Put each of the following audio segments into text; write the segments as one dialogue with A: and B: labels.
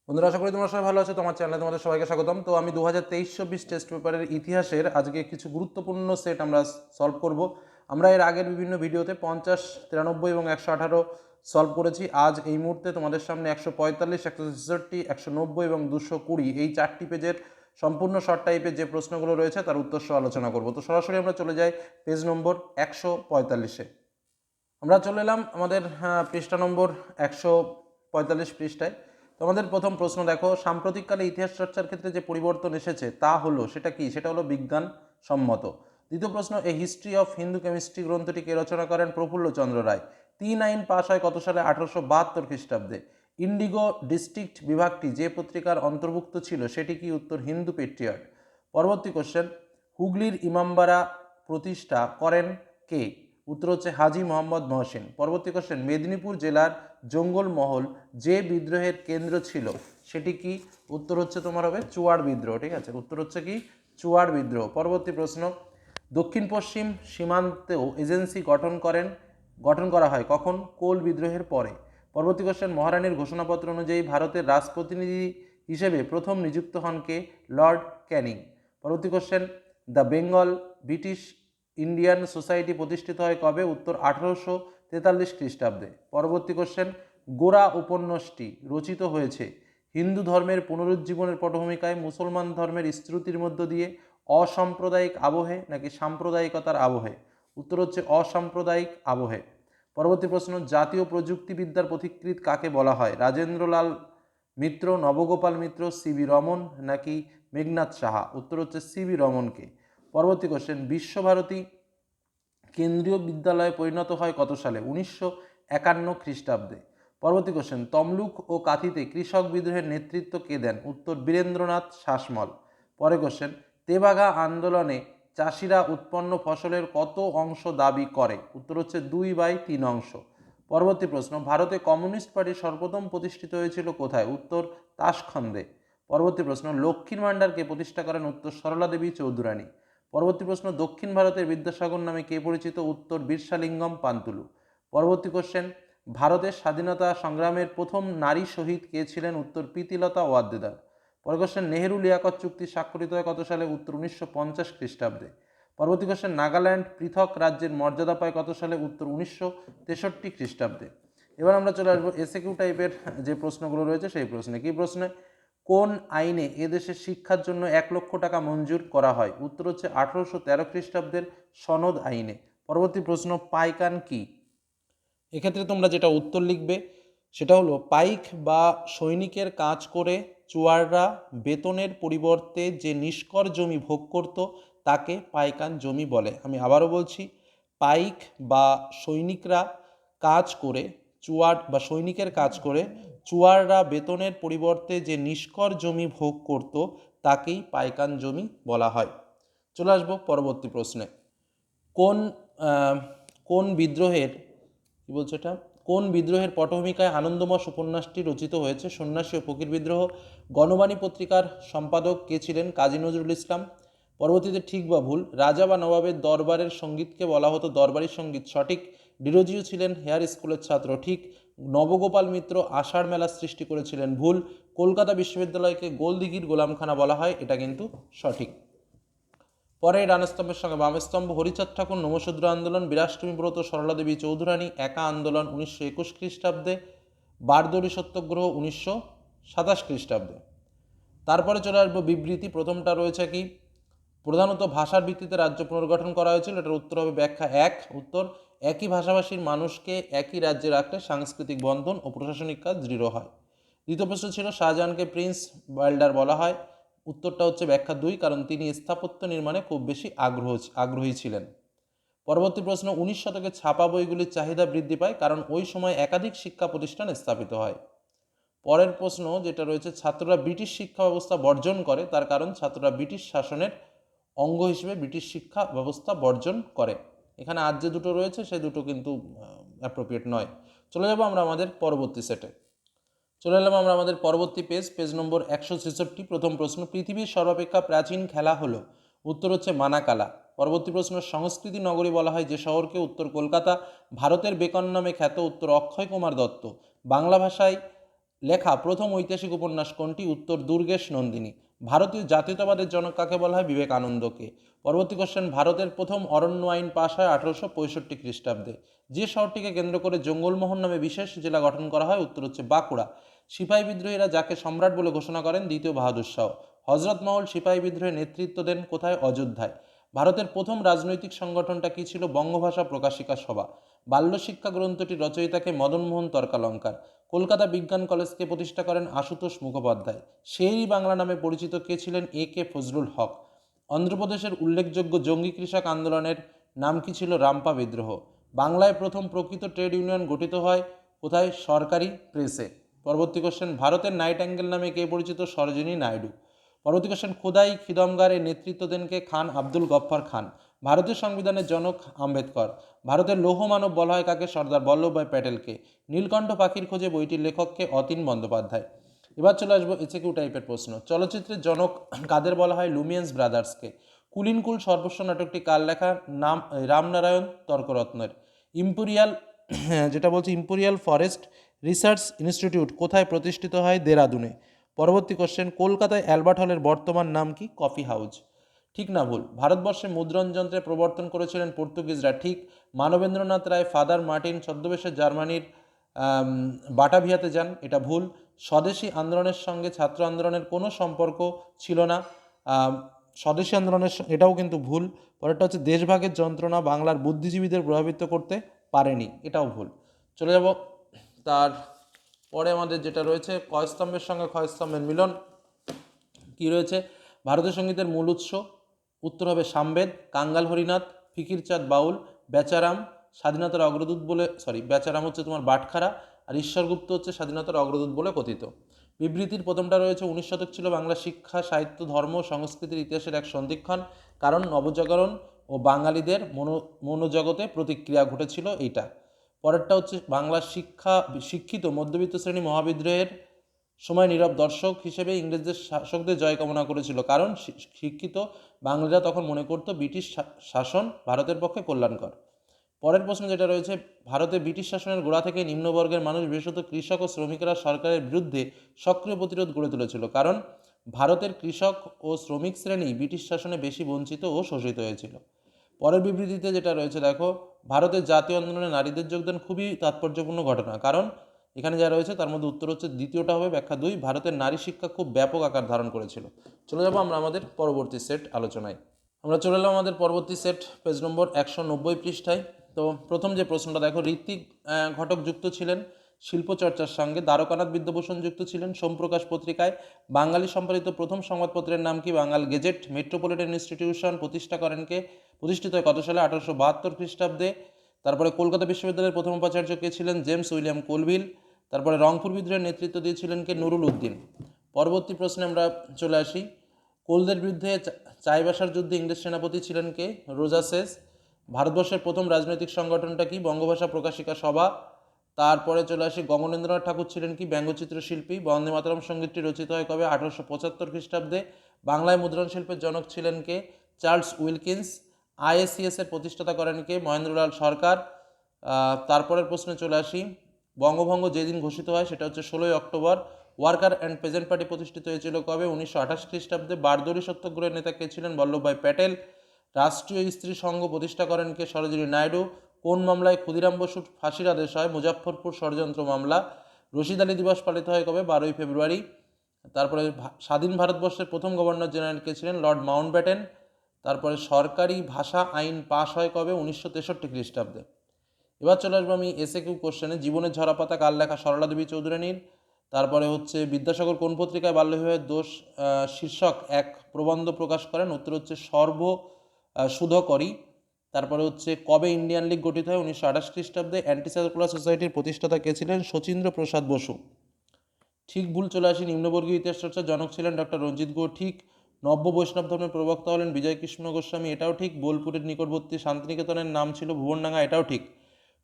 A: বন্ধুরা, আশা করি তোমরা সবাই ভালো আছো। তোমার চ্যানেলে তোমাদের সবাইকে স্বাগতম। তো আমি 2023-24 টেস্ট পেপারের ইতিহাসের আজকে কিছু গুরুত্বপূর্ণ সেট আমরা সলভ করব। আমরা এর আগের বিভিন্ন ভিডিওতে 50, 93 এবং 118 সলভ করেছি। আজ এই মুহূর্তে তোমাদের সামনে 145, 166, 190 এবং 220 এই 4টি পেজের সম্পূর্ণ শর্ট টাইপের যে প্রশ্নগুলো রয়েছে তার উত্তর সহ আলোচনা করব। তো সরাসরি আমরা চলে যাই পেজ নম্বর 145-এ। আমরা চলে এলাম আমাদের পৃষ্ঠা নম্বর 145 পৃষ্ঠায়। তো আমাদের প্রথম প্রশ্ন দেখো, সাম্প্রতিককালে ইতিহাস চর্চার ক্ষেত্রে যে পরিবর্তন এসেছে তা হলো, সেটা কি? সেটা হলো বিজ্ঞান সম্মত। দ্বিতীয় প্রশ্ন, a history of Hindu chemistry গ্রন্থটি কে রচনা করেন? প্রফুল্লচন্দ্র রায়। 3 আইন পাশ হয় কত সালে? 1872 খ্রিস্টাব্দে। ইন্ডিগো ডিস্ট্রিক্ট বিভাগটি যে পত্রিকার অন্তর্ভুক্ত ছিল সেটি কি? উত্তর হিন্দু পেট্রিয়ট। পরবর্তী কোশ্চেন, হুগলির ইমামবাড়া প্রতিষ্ঠা করেন কে? উত্তর হচ্ছে হাজী মোহাম্মদ মহসিন। পরবর্তী কোশ্চেন, মেদিনীপুর জেলার জঙ্গলমহল যে বিদ্রোহের কেন্দ্র ছিল সেটি কি? উত্তর হচ্ছে তোমার হবে চুয়াড় বিদ্রোহ। ঠিক আছে, উত্তর হচ্ছে কি? চুয়াড় বিদ্রোহ। পরবর্তী প্রশ্ন, দক্ষিণ পশ্চিম সীমান্তেও এজেন্সি গঠন করা হয় কখন? কোল বিদ্রোহের পরে। পরবর্তী কোশ্চেন, মহারানীর ঘোষণাপত্র অনুযায়ী ভারতের রাজপ্রতিনিধি হিসেবে প্রথম নিযুক্ত হন কে? লর্ড ক্যানিং। পরবর্তী question, the Bengal British Indian society প্রতিষ্ঠিত হয় কবে? উত্তর 1843 খ্রিস্টাব্দে। পরবর্তী কোশ্চেন, গোরা উপন্যাসটি রচিত হয়েছে হিন্দু ধর্মের পুনরুজ্জীবনের পটভূমিকায়, মুসলমান ধর্মের স্তুতির মধ্য দিয়ে, অসাম্প্রদায়িক আবহে নাকি সাম্প্রদায়িকতার আবহে? উত্তর হচ্ছে অসাম্প্রদায়িক আবহে। পরবর্তী প্রশ্ন, জাতীয় প্রযুক্তিবিদ্যার পথিকৃৎ কাকে বলা হয়? রাজেন্দ্রলাল মিত্র, নবগোপাল মিত্র, সিবি রমন নাকি মেঘনাথ সাহা? উত্তর হচ্ছে সিবি রমনকে। পরবর্তী কোশ্চেন, বিশ্বভারতী কেন্দ্রীয় বিদ্যালয়ে পরিণত হয় কত সালে? 1951 খ্রিস্টাব্দে। পরবর্তী কোশ্চেন, তমলুক ও কাঁথিতে কৃষক বিদ্রোহের নেতৃত্ব কে দেন? উত্তর বীরেন্দ্রনাথ শাসমল। পরে কোশ্চেন, তেভাগা আন্দোলনে চাষিরা উৎপন্ন ফসলের কত অংশ দাবি করে? উত্তর হচ্ছে 2/3 অংশ। পরবর্তী প্রশ্ন, ভারতে কমিউনিস্ট পার্টি সর্বপ্রথম প্রতিষ্ঠিত হয়েছিল কোথায়? উত্তর তাশখন্দে। পরবর্তী প্রশ্ন, লক্ষ্মীর ভাণ্ডারকে প্রতিষ্ঠা করেন? উত্তর সরলা দেবী চৌধুরানী। পরবর্তী প্রশ্ন, দক্ষিণ ভারতের বিদ্যাসাগর নামে কে পরিচিত? উত্তর বীরসালিঙ্গম পান্তুলু। পরবর্তী কোশ্চেন, ভারতের স্বাধীনতা সংগ্রামের প্রথম নারী শহীদ কে ছিলেন? উত্তর প্রীতিলতা ওয়াদ্দেদার। পরের কোশ্চেন, নেহেরু লিয়াকত চুক্তি স্বাক্ষরিত হয় কত সালে? উত্তর 1950 খ্রিস্টাব্দে। পরবর্তী কোশ্চেন, নাগাল্যান্ড পৃথক রাজ্যের মর্যাদা পায় কত সালে? উত্তর 1963 খ্রিস্টাব্দে। এবার আমরা চলে আসবো এসএকিউ টাইপের যে প্রশ্নগুলো রয়েছে সেই প্রশ্নে। কি প্রশ্নে, কোন আইনে এদেশের শিক্ষার জন্য 1 লক্ষ টাকা মঞ্জুর করা হয়? উত্তর হচ্ছে 1813 খ্রিস্টাব্দের সনদ আইনে। পরবর্তী প্রশ্ন, পাইকান কি? এক্ষেত্রে তোমরা যেটা উত্তর লিখবে সেটা হলো, পাইক বা সৈনিকের কাজ করে চুয়াড়রা বেতনের পরিবর্তে যে নিষ্কর জমি ভোগ করত তাকে পাইকান জমি বলে। আমি আবারও বলছি, পাইক বা সৈনিকরা কাজ করে সৈনিকের কাজ করে চুয়াড়রা বেতনের পরিবর্তে যে নিষ্কর জমি ভোগ করত তাকেই পাইকান জমি বলা হয়। চলে আসবো পরবর্তী প্রশ্নে। কোন আহ, কোন বিদ্রোহের কি বলছে এটা কোন বিদ্রোহের পটভূমিকায় আনন্দমঠ উপন্যাসটি রচিত হয়েছে? সন্ন্যাসী ও ফকির বিদ্রোহ। গণবাণী পত্রিকার সম্পাদক কে ছিলেন? কাজী নজরুল ইসলাম। পরবর্তীতে ঠিক বা ভুল, রাজা বা নবাবের দরবারের সঙ্গীতকে বলা হতো দরবারি সঙ্গীত। সঠিক। ডিরোজিও ছিলেন হেয়ার স্কুলের ছাত্র। ঠিক। নবগোপাল মিত্র আষাঢ় মেলার সৃষ্টি করেছিলেন। ভুল। কলকাতা বিশ্ববিদ্যালয়কে গোলদিঘির গোলামখানা বলা হয়। এটা কিন্তু সঠিক। পরে ডানস্তম্ভের সঙ্গে বামস্তম্ভ, হরিচাঁদ ঠাকুর নমশূদ্র আন্দোলন, বিরাষ্টমী ব্রত, সরলা দেবী চৌধুরানী একা আন্দোলন 1921 খ্রিস্টাব্দে, বারদৌরি সত্যাগ্রহ 1927 খ্রিস্টাব্দে। তারপরে চলে আসবো বিবৃতি। প্রথমটা রয়েছে কি, প্রধানত ভাষার ভিত্তিতে রাজ্য পুনর্গঠন করা হয়েছিল। এটার উত্তর হবে ব্যাখ্যা 1। উত্তর, একই ভাষাভাষীর মানুষকে একই রাজ্যে রাখলে সাংস্কৃতিক বন্ধন ও প্রশাসনিক কাজ দৃঢ় হয়। দ্বিতীয় প্রশ্ন ছিল, শাহজাহানকে প্রিন্স ওয়াইল্ডার বলা হয়। উত্তরটা হচ্ছে ব্যাখ্যা 2, কারণ তিনি স্থাপত্য নির্মাণে খুব বেশি আগ্রহী ছিলেন। পরবর্তী প্রশ্ন, 19 শতকে ছাপা বইগুলির চাহিদা বৃদ্ধি পায় কারণ ওই সময় একাধিক শিক্ষা প্রতিষ্ঠান স্থাপিত হয়। পরের প্রশ্ন যেটা রয়েছে, ছাত্ররা ব্রিটিশ শিক্ষা ব্যবস্থা বর্জন করে, তার কারণ ছাত্ররা ব্রিটিশ শাসনের অঙ্গ হিসেবে ব্রিটিশ শিক্ষা ব্যবস্থা বর্জন করে। এখানে আজ যে দুটো রয়েছে সেই দুটো কিন্তু অ্যাপ্রোপ্রিয়েট নয়। চলে যাব আমরা আমাদের পরবর্তী সেটে। চলে এলাম আমরা আমাদের পরবর্তী পেজ নম্বর 166। প্রথম প্রশ্ন, পৃথিবীর সর্বাপেক্ষা প্রাচীন খেলা হলো? উত্তর হচ্ছে মানাকালা। পরবর্তী প্রশ্ন, সংস্কৃতি নগরী বলা হয় যে শহরকে? উত্তর কলকাতা। ভারতের বেকন নামে খ্যাত? উত্তর অক্ষয় কুমার দত্ত। বাংলা ভাষায় লেখা প্রথম ঐতিহাসিক উপন্যাস কোনটি? উত্তর দুর্গেশ নন্দিনী। ভারতীয় জাতীয়তাবাদের জনক কাকে বলা হয়? বিবেকানন্দকে। পরবর্তী কোশ্চেন, ভারতের প্রথম অরণ্য আইন পাশ হয় 1865 খ্রিস্টাব্দে। যে শহরটিকে কেন্দ্র করে জঙ্গলমোহন নামে বিশেষ জেলা গঠন করা হয়? উত্তর হচ্ছে বাঁকুড়া। সিপাহী বিদ্রোহীরা যাকে সম্রাট বলে ঘোষণা করেন? দ্বিতীয় বাহাদুর শাহ। হজরত মহল সিপাহী বিদ্রোহে নেতৃত্ব দেন কোথায়? অযোধ্যায়। ভারতের প্রথম রাজনৈতিক সংগঠনটা কি ছিল? বঙ্গভাষা প্রকাশিকা সভা। বাল্য শিক্ষা গ্রন্থটি রচয়িতাকে? মদনমোহন তর্কালঙ্কার। কলকাতা বিজ্ঞান কলেজকে প্রতিষ্ঠা করেন আশুতোষ মুখোপাধ্যায়। শেরি বাংলা নামে পরিচিত কে ছিলেন? A.K. ফজলুল হক। অন্ধ্রপ্রদেশের উল্লেখযোগ্য জঙ্গি কৃষক আন্দোলনের নাম কি ছিল? রাম্পা বিদ্রোহ। বাংলায় প্রথম প্রকৃত ট্রেড ইউনিয়ন গঠিত হয় কোথায়? সরকারি প্রেসে। পরবর্তী কোশ্চেন, ভারতের নাইট অ্যাঙ্গেল নামে কে পরিচিত? সরোজিনী নাইডু। পরবর্তী কোশ্চেন, খোদাই খিদমগার এর নেতৃত্ব দেন কে? খান আব্দুল গফফার খান। ভারতীয় সংবিধানের জনক? আম্বেদকর। ভারতের লৌহ মানব বলা হয় কাকে? সর্দার বল্লভভাই প্যাটেলকে। নীলকণ্ঠ পাখির খোঁজে বইটির লেখককে? অতীন বন্দ্যোপাধ্যায়। এবার চলে আসবো এসএকিউ টাইপের প্রশ্ন। চলচ্চিত্রের জনক কাদের বলা হয়? লুমিয়েন্স ব্রাদার্সকে। কুলিনকুল সর্বস্ব নাটকটি কার লেখা? নাম রামনারায়ণ তর্করত্নের। ইম্পেরিয়াল যেটা বলছে ইম্পেরিয়াল ফরেস্ট রিসার্চ ইনস্টিটিউট কোথায় প্রতিষ্ঠিত হয়? দেরাদুনে। পরবর্তী কোশ্চেন, কলকাতায় অ্যালবার্ট হলের বর্তমান নাম কি? Coffee house. ঠিক না ভুল? ভারতবর্ষে মুদ্রণ যন্ত্রের প্রবর্তন করেছিলেন পর্তুগিজরা। ঠিক। মানবেন্দ্রনাথ রায় ফাদার মার্টিন ছদ্মবেশে জার্মানির বাটাভিয়াতে যান। এটা ভুল। স্বদেশী আন্দোলনের সঙ্গে ছাত্র আন্দোলনের কোনো সম্পর্ক ছিল না। স্বদেশী আন্দোলনের এটাও কিন্তু ভুল। পরেরটা হচ্ছে দেশভাগের যন্ত্রণা বাংলার বুদ্ধিজীবীদের প্রভাবিত করতে পারেনি। এটাও ভুল। চলে যাব তার পরে আমাদের যেটা রয়েছে, কয়স্তম্ভের সঙ্গে ক্ষয়স্তম্ভের মিলন কি রয়েছে? ভারতীয় সঙ্গীতের মূল উৎস? উত্তর হবে সামবেদ। কাঙ্গাল হরিনাথ, ফিকির চাঁদ বাউল, বেচারাম স্বাধীনতার অগ্রদূত বলে, বেচারাম হচ্ছে তোমার বাটখারা, আর ঈশ্বরগুপ্ত হচ্ছে স্বাধীনতার অগ্রদূত বলে কথিত। বিবৃতির প্রথমটা রয়েছে 19 শতক ছিল বাংলা শিক্ষা সাহিত্য ধর্ম সংস্কৃতির ইতিহাসের এক সন্ধিক্ষণ, কারণ নবজাগরণ ও বাঙালিদের মনোজগতে প্রতিক্রিয়া ঘটেছিল এইটা। পরেরটা হচ্ছে বাংলা শিক্ষিত মধ্যবিত্ত শ্রেণী মহাবিদ্রোহের সময় নীরব দর্শক হিসেবে ইংরেজদের শাসকদের জয় কামনা করেছিল, কারণ শিক্ষিত বাঙালিরা তখন মনে করত ব্রিটিশ শাসন ভারতের পক্ষে কল্যাণকর। পরের প্রশ্ন যেটা রয়েছে, ভারতে ব্রিটিশ শাসনের গোড়া থেকে নিম্নবর্গের মানুষ বিশেষত কৃষক ও শ্রমিকেরা সরকারের বিরুদ্ধে সক্রিয় প্রতিরোধ গড়ে তুলেছিল, কারণ ভারতের কৃষক ও শ্রমিক শ্রেণী ব্রিটিশ শাসনে বেশি বঞ্চিত ও শোষিত হয়েছিল। পরের বিবৃতিতে যেটা রয়েছে দেখো, ভারতের জাতীয় আন্দোলনে নারীদের যোগদান খুবই তাৎপর্যপূর্ণ ঘটনা, কারণ এখানে যা রয়েছে তার মধ্যে উত্তর হচ্ছে দ্বিতীয়টা হবে ব্যাখ্যা 2, ভারতের নারী শিক্ষা খুব ব্যাপক আকার ধারণ করেছিল। চলে যাবো আমরা আমাদের পরবর্তী সেট আলোচনায়। আমরা চলে এলাম আমাদের পরবর্তী সেট পেজ নম্বর 190 পৃষ্ঠায়। তো প্রথম যে প্রশ্নটা দেখো, ঋত্বিক ঘটক যুক্ত ছিলেন শিল্পচর্চার সঙ্গে, দ্বারকানাথ বিদ্যাভূষণ যুক্ত ছিলেন সোমপ্রকাশ পত্রিকায়। বাঙালি সম্পাদিত প্রথম সংবাদপত্রের নাম কি? বাঙাল গেজেট। মেট্রোপলিটন ইনস্টিটিউশন প্রতিষ্ঠিত হয় কত সালে? 1872 খ্রিস্টাব্দে। তারপরে কলকাতা বিশ্ববিদ্যালয়ের প্রথম উপাচার্য কে ছিলেন? James William Colvile. তারপরে রংপুর বিদ্রোহের নেতৃত্ব দিয়েছিলেন কে? নুরুল উদ্দিন। পরবর্তী প্রশ্নে আমরা চলে আসি, কোলদের বিরুদ্ধে চাইবাসার যুদ্ধে ইংরেজ সেনাপতি ছিলেন কে? রোজাসেস। ভারতবর্ষের প্রথম রাজনৈতিক সংগঠনটা কি? বঙ্গভাষা প্রকাশিকা সভা। তারপরে চলে আসি, গগনেন্দ্রনাথ ঠাকুর ছিলেন কি? ব্যঙ্গচিত্র শিল্পী। বন্দে মাতরম সঙ্গীতটি রচিত হয় কবে? 1875 খ্রিস্টাব্দে। বাংলায় মুদ্রণ শিল্পের জনক ছিলেন কে? Charles Wilkins. আইএসিএস এর প্রতিষ্ঠাতা করেন কে? মহেন্দ্রলাল সরকার। তারপরের প্রশ্নে চলে আসি, বঙ্গভঙ্গ যেদিন ঘোষিত হয় সেটা হচ্ছে 16 অক্টোবর। ওয়ার্কার অ্যান্ড পেজেন্ট পার্টি প্রতিষ্ঠিত হয়েছিল কবে? 1928 খ্রিস্টাব্দে। বারদৌরি সত্যাগ্রহের নেতা কে ছিলেন? বল্লভভাই প্যাটেল। রাষ্ট্রীয় স্ত্রী সংঘ প্রতিষ্ঠা করেন কে? সরোজিনী নাইডু। কোন মামলায় ক্ষুদিরাম বসুর ফাঁসির আদেশ হয়? মুজাফফরপুর ষড়যন্ত্র মামলা। রশিদ আলী দিবস পালিত হয় কবে? 12 ফেব্রুয়ারি। তারপরে স্বাধীন ভারতবর্ষের প্রথম গভর্নর জেনারেল কে ছিলেন? Lord Mountbatten. তারপরে সরকারি ভাষা আইন পাশ হয় কবে? 1963 খ্রিস্টাব্দে। এবার চলে আসবো আমি এসএকিউ কোশ্চেনে, জীবনের ঝরাপাতা কার লেখা? সরলা দেবী চৌধুরানীর। তারপরে হচ্ছে বিদ্যাসাগর কোন পত্রিকায় বাল্যবিবাহের দোষ শীর্ষক এক প্রবন্ধ প্রকাশ করেন? উত্তর হচ্ছে সর্ব সুধকরী। তারপরে হচ্ছে কবে ইন্ডিয়ান লীগ গঠিত হয়? 1928 খ্রিস্টাব্দে। অ্যান্টি সার্কুলার সোসাইটির প্রতিষ্ঠাতা কে ছিলেন? শচীন্দ্র প্রসাদ বসু। ঠিক ভুল চলে আসি, নিম্নবর্গীয় ইতিহাস চর্চার জনক ছিলেন ডক্টর রঞ্জিত গুহ। ঠিক। নব্য বৈষ্ণব ধর্মের প্রবক্তা হলেন বিজয় কৃষ্ণ গোস্বামী। এটাও ঠিক। বোলপুরের নিকটবর্তী শান্তিনিকেতনের নাম ছিল ভুবনডাঙ্গা। এটাও ঠিক।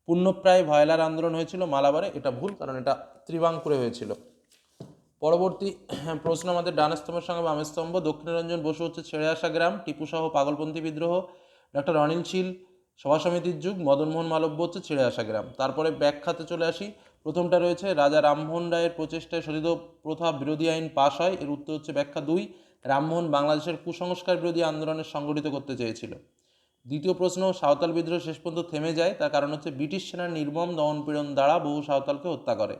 A: পুণ্যপ্রায় ভয়লার আন্দোলন হয়েছিল মালাবারে। এটা ভুল, কারণ এটা ত্রিবাঙ্কুরে হয়েছিল। পরবর্তী প্রশ্ন আমাদের ডান স্তম্ভের সঙ্গে বাম স্তম্ভ। দক্ষিণরঞ্জন বসু হচ্ছে ছেড়ে আসা গ্রাম। টিপুসহ পাগলপন্থী বিদ্রোহ। ডক্টর অনিল শীল সভা সমিতির যুগ। মদনমোহন মালব্য হচ্ছে ছেড়ে আসা গ্রাম। তারপরে ব্যাখ্যাতে চলে আসি, প্রথমটা রয়েছে রাজা রামমোহন রায়ের প্রচেষ্টায় শোষিত প্রথা বিরোধী আইন পাশ হয়, এর উত্তর হচ্ছে ব্যাখ্যা 2, রামমোহন বাংলাদেশের কুসংস্কার বিরোধী আন্দোলনের সংগঠিত করতে চেয়েছিল। দ্বিতীয় প্রশ্ন, সাঁওতাল বিদ্রোহ শেষ পর্যন্ত থেমে যায়, তার কারণ হচ্ছে ব্রিটিশ সেনার নির্মম দমনপীড়ন দ্বারা বহু সাঁওতালকে হত্যা করে।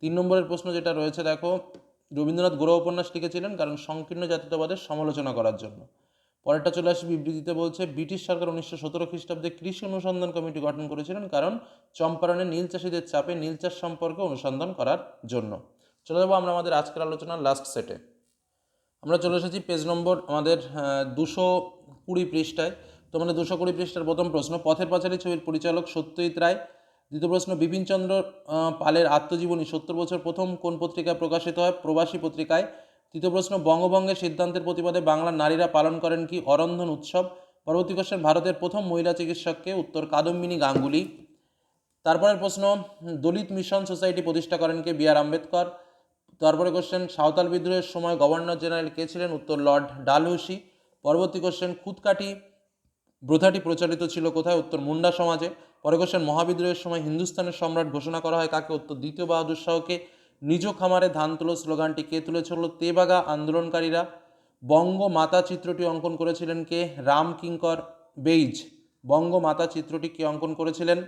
A: 3 নম্বরের প্রশ্ন যেটা রয়েছে দেখো, রবীন্দ্রনাথ গোরা উপন্যাস লিখেছিলেন কারণ সংকীর্ণ জাতীয়তাবাদের সমালোচনা করার জন্য। পরেরটা চলে আসে বিবৃতিতে, বলছে ব্রিটিশ সরকার 1917 খ্রিস্টাব্দে কৃষি অনুসন্ধান কমিটি গঠন করেছিলেন কারণ চম্পারণে নীল চাষিদের চাপে নীল চাষ সম্পর্কে অনুসন্ধান করার জন্য। চলে যাবো আমরা আমাদের আজকের আলোচনার লাস্ট সেটে। আমরা চলে এসেছি পেজ নম্বর আমাদের 220 পৃষ্ঠায়। তো মানে 220 পৃষ্ঠার প্রথম প্রশ্ন, পথের পাঁচালী ছবির পরিচালক সত্যজিৎ রায়। দ্বিতীয় প্রশ্ন, বিপিনচন্দ্র পালের আত্মজীবনী 70 বছর প্রথম কোন পত্রিকায় প্রকাশিত হয়? প্রবাসী পত্রিকায়। তৃতীয় প্রশ্ন, বঙ্গভঙ্গের সিদ্ধান্তের প্রতিবাদে বাংলার নারীরা পালন করেন কি? অরন্ধন উৎসব। পরবর্তী কোশ্চেন, ভারতের প্রথম মহিলা চিকিৎসককে? উত্তর কাদম্বিনী গাঙ্গুলি। তারপরের প্রশ্ন, দলিত মিশন সোসাইটি প্রতিষ্ঠা করেন কে? বি আর আম্বেদকর। তারপরে কোশ্চেন, সাঁওতাল বিদ্রোহের সময় গভর্নর জেনারেল কে ছিলেন? উত্তর লর্ড ডালহৌসি। পরবর্তী কোশ্চেন, খুদকাঠি প্রথাটি প্রচলিত ছিল কোথায়? উত্তর মুন্ডা সমাজে। পরে কোশ্চেন, মহাবিদ্রোহের সময় হিন্দুস্তানের সম্রাট ঘোষণা করা হয় কাকে? উত্তর দ্বিতীয় বাহাদুর শাহকে। নিজ খামারে ধান তুলো স্লোগানটি কে তুলেছিল? তেবাগা আন্দোলনকারীরা। বঙ্গমাতা চিত্রটি অঙ্কন করেছিলেন কে? রামকিঙ্কর বেইজ। বঙ্গমাতা চিত্রটি কে অঙ্কন করেছিলেন?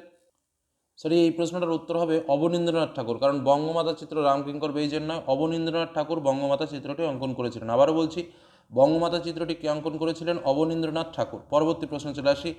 A: সরি, এই প্রশ্নটার উত্তর হবে অবনীন্দ্রনাথ ঠাকুর, কারণ বঙ্গমাতা চিত্র রামকিঙ্কর বেইজের নয়, অবনীন্দ্রনাথ ঠাকুর বঙ্গমাতা চিত্রটি অঙ্কন করেছিলেন। আবারও বলছি, বঙ্গমাতা চিত্রটি কে অঙ্কন করেছিলেন? অবনীন্দ্রনাথ ঠাকুর। পরবর্তী প্রশ্ন চলে আসি,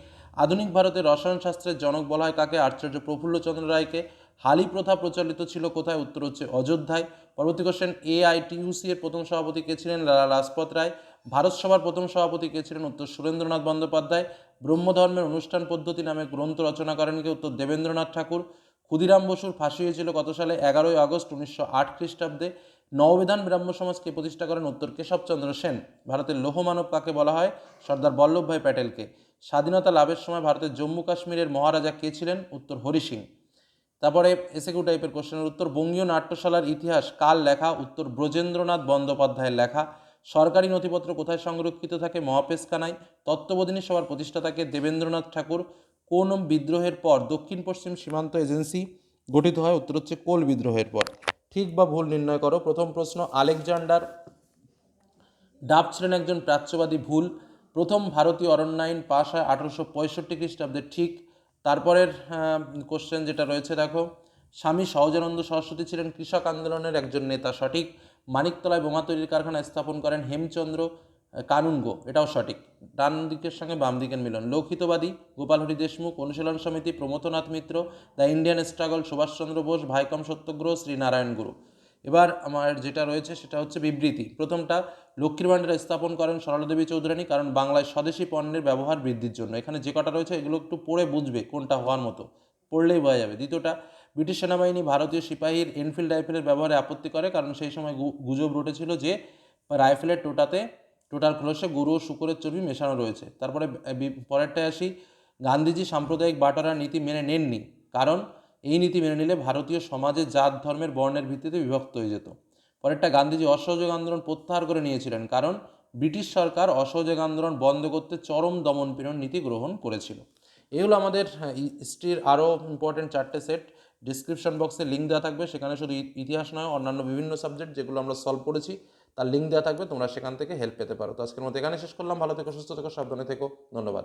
A: আধুনিক ভারতের রসায়ন শাস্ত্রের জনক বলা হয় কাকে? আচার্য প্রফুল্লচন্দ্র রায়কে। হালি প্রথা প্রচলিত ছিল কোথায়? উত্তর হচ্ছে অযোধ্যায়। পরবর্তী কোশ্চেন, AITUC এর প্রথম সভাপতি কে ছিলেন? লালা লাজপত রায়। ভারত সভার প্রথম সভাপতি কে ছিলেন? উত্তর সুরেন্দ্রনাথ বন্দ্যোপাধ্যায়। ব্রহ্মধর্মের অনুষ্ঠান পদ্ধতি নামে গ্রন্থ রচনা করেন কে? উত্তর দেবেন্দ্রনাথ ঠাকুর। ক্ষুদিরাম বসুর ফাঁসি হয়েছিল কত সালে? 11ই আগস্ট 1908 খ্রিস্টাব্দে। নববিধান ব্রাহ্ম সমাজকে প্রতিষ্ঠা করেন? উত্তর কেশবচন্দ্র সেন। ভারতের লৌহমানব কাকে বলা হয়? সর্দার বল্লভভাই প্যাটেলকে। স্বাধীনতা লাভের সময় ভারতের জম্মু কাশ্মীরের মহারাজা কে ছিলেন? উত্তর হরি সিং। তারপরে এসএকিউ টাইপের কোশ্চেনের উত্তর, বঙ্গীয় নাট্যশালার ইতিহাস কার লেখা? উত্তর ব্রজেন্দ্রনাথ বন্দ্যোপাধ্যায়ের লেখা। সরকারি নথিপত্র কোথায় সংরক্ষিত থাকে? মহাপেশখানায়। তত্ত্ববোধিনী সভার প্রতিষ্ঠাতাকে? দেবেন্দ্রনাথ ঠাকুর। কোন বিদ্রোহের পর দক্ষিণ পশ্চিম সীমান্ত এজেন্সি গঠিত হয়? উত্তর হচ্ছে কোল বিদ্রোহের পর। ঠিক বা ভুল নির্ণয় করো। প্রথম প্রশ্ন, আলেকজান্ডার ডাব ছিলেন একজন প্রাচ্যবাদী। ভুল। প্রথম ভারতীয় অরণ্য আইন পাশ হয় 1865 খ্রিস্টাব্দে। ঠিক। তারপরের কোশ্চেন যেটা রয়েছে দেখো, স্বামী সহজানন্দ সরস্বতী ছিলেন কৃষক আন্দোলনের একজন নেতা। সঠিক। মানিকতলায় বোমা তৈরির কারখানা স্থাপন করেন হেমচন্দ্র কানুনগো। এটাও সঠিক। ডান দিকের সঙ্গে বাম দিকের মিলন। লৌকিতবাদী Gopal Hari Deshmukh. Anushilan Samiti Pramathanath Mitra. The Indian struggle Subhas Chandra Bose. Vaikom Satyagraha Sree Narayana Guru. এবার আমার যেটা রয়েছে সেটা হচ্ছে বিবৃতি। প্রথমটা, লক্ষ্মীর ভাণ্ডার স্থাপন করেন সরলাদেবী চৌধুরানী কারণ বাংলায় স্বদেশি পণ্যের ব্যবহার বৃদ্ধির জন্য। এখানে যে কটা রয়েছে এগুলো একটু পড়ে বুঝবে কোনটা হওয়ার মতো, পড়লেই বোঝা যাবে। দ্বিতীয়টা, ব্রিটিশ সেনাবাহিনী ভারতীয় সিপাহীর এনফিল্ড রাইফেলের ব্যবহারে আপত্তি করে কারণ সেই সময় গুজব রটেছিল যে রাইফেলের টোটার খোলসে গরু ও শূকরের চর্বি মেশানো রয়েছে। তারপরে পরেরটায় আসি, গান্ধীজি সাম্প্রদায়িক বাটোয়ারার নীতি মেনে নেননি কারণ এই নীতি মেনে নিলে ভারতীয় সমাজে জাত ধর্মের বর্ণের ভিত্তিতে বিভক্ত হয়ে যেত। পরেরটা, গান্ধীজি অসহযোগ আন্দোলন প্রত্যাহার করে নিয়েছিলেন কারণ ব্রিটিশ সরকার অসহযোগ আন্দোলন বন্ধ করতে চরম দমনপীড়ন নীতি গ্রহণ করেছিল। এগুলো আমাদের হিস্ট্রির আরও ইম্পর্টেন্ট 4টে সেট। ডিসক্রিপশন বক্সে লিঙ্ক দেওয়া থাকবে, সেখানে শুধু ইতিহাস নয় অন্যান্য বিভিন্ন সাবজেক্ট যেগুলো আমরা সলভ করেছি তার লিঙ্ক দেওয়া থাকবে, তোমরা সেখান থেকে হেল্প পেতে পারো। তো আজকের মতো এখানে শেষ করলাম। ভালো থেকো, সুস্থ থেকো, সাবধানে থেকো। ধন্যবাদ।